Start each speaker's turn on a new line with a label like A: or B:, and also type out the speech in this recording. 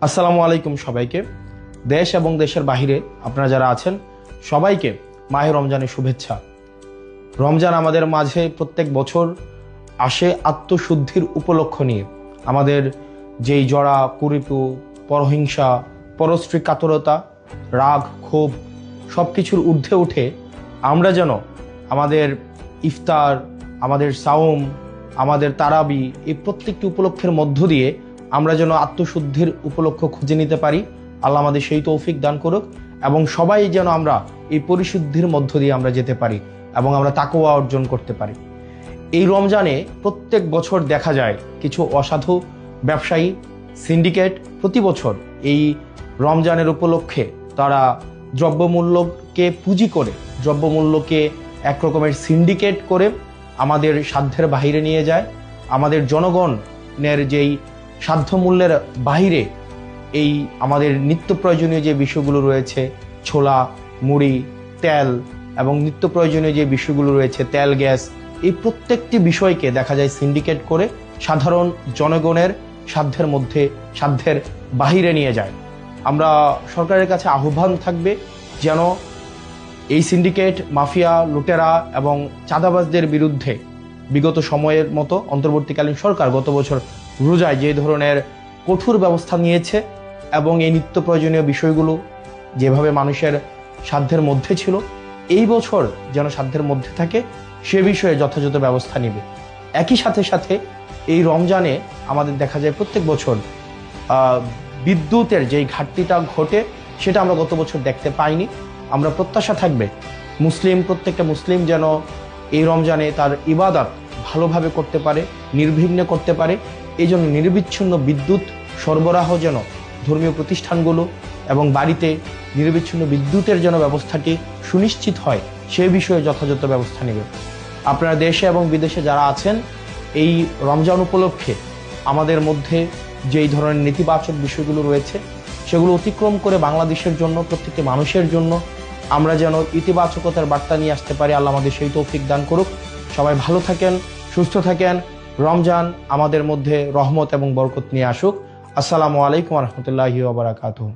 A: আসসালামু আলাইকুম সবাইকে। দেশ এবং দেশের বাহিরে আপনারা যারা আছেন সবাইকে মাহে রমজানের শুভেচ্ছা। রমজান আমাদের মাঝে প্রত্যেক বছর আসে আত্মশুদ্ধির উপলক্ষ নিয়ে। আমাদের যেই জড়া কুরিপু, পরহিংসা, পরশ্রী কাতরতা, রাগ, ক্ষোভ সব কিছুর ঊর্ধ্বে উঠে আমরা যেন আমাদের ইফতার, আমাদের সাওম, আমাদের তারাবি এই প্রত্যেকটি উপলক্ষের মধ্য দিয়ে আমরা যেন আত্মশুদ্ধির উপলক্ষ খুঁজে নিতে পারি। আল্লাহ আমাদের সেই তৌফিক দান করুক এবং সবাই যেন আমরা এই পরিশুদ্ধির মধ্য দিয়ে আমরা যেতে পারি এবং আমরা তাকওয়া অর্জন করতে পারি। এই রমজানে প্রত্যেক বছর দেখা যায় কিছু অসাধু ব্যবসায়ী সিন্ডিকেট প্রতি বছর এই রমজানের উপলক্ষে তারা দ্রব্যমূল্যকে পুঁজি করে, দ্রব্যমূল্যকে একরকমের সিন্ডিকেট করে আমাদের সাধ্যের বাহিরে নিয়ে যায়। আমাদের জনগণের যেই সাধ্যমূল্যের বাহিরে এই আমাদের নিত্য প্রয়োজনীয় যে বিষয়গুলো রয়েছে, ছোলা, মুড়ি, তেল এবং নিত্য প্রয়োজনীয় যে বিষয়গুলো রয়েছে, তেল, গ্যাস, এই প্রত্যেকটি বিষয়কে দেখা যায় সিন্ডিকেট করে সাধারণ জনগণের সাধ্যের মধ্যে, সাধ্যের বাহিরে নিয়ে যায়। আমরা সরকারের কাছে আহ্বান থাকবে যেন এই সিন্ডিকেট, মাফিয়া, লুটেরা এবং চাঁদাবাজদের বিরুদ্ধে বিগত সময়ের মতো অন্তর্বর্তীকালীন সরকার গত বছর রোজায় যে ধরনের কঠোর ব্যবস্থা নিয়েছে এবং এই নিত্য প্রয়োজনীয় বিষয়গুলো যেভাবে মানুষের সাধ্যের মধ্যে ছিল, এই বছর যেন সাধ্যের মধ্যে থাকে সে বিষয়ে যথাযথ ব্যবস্থা নেবে। একই সাথে সাথে এই রমজানে আমাদের দেখা যায় প্রত্যেক বছর বিদ্যুতের যেই ঘাটতিটা ঘটে সেটা আমরা গত বছর দেখতে পাইনি। আমরা প্রত্যাশা থাকবে প্রত্যেকটা মুসলিম যেন এই রমজানে তার ইবাদত ভালোভাবে করতে পারে, নির্বিঘ্নে করতে পারে। এই জন্য নিরবিচ্ছিন্ন বিদ্যুৎ সরবরাহ যেন ধর্মীয় প্রতিষ্ঠানগুলো এবং বাড়িতে নিরবিচ্ছিন্ন বিদ্যুতের যেন ব্যবস্থাটি সুনিশ্চিত হয় সে বিষয়ে যথাযথ ব্যবস্থা নেবে। আপনারা দেশে এবং বিদেশে যারা আছেন এই রমজান উপলক্ষে আমাদের মধ্যে যেই ধরনের নেতিবাচক বিষয়গুলো রয়েছে সেগুলো অতিক্রম করে বাংলাদেশের জন্য, প্রত্যেকটি মানুষের জন্য আমরা যেন ইতিবাচকতার বার্তা নিয়ে আসতে পারি। আল্লাহ আমাদের সেই তৌফিক দান করুক। সবাই ভালো থাকেন, সুস্থ থাকেন। রমজান আমাদের মধ্যে রহমত এবং বরকত নিয়ে আসুক। আসসালামু আলাইকুম ওয়া রাহমাতুল্লাহি ওয়া বারাকাতুহু।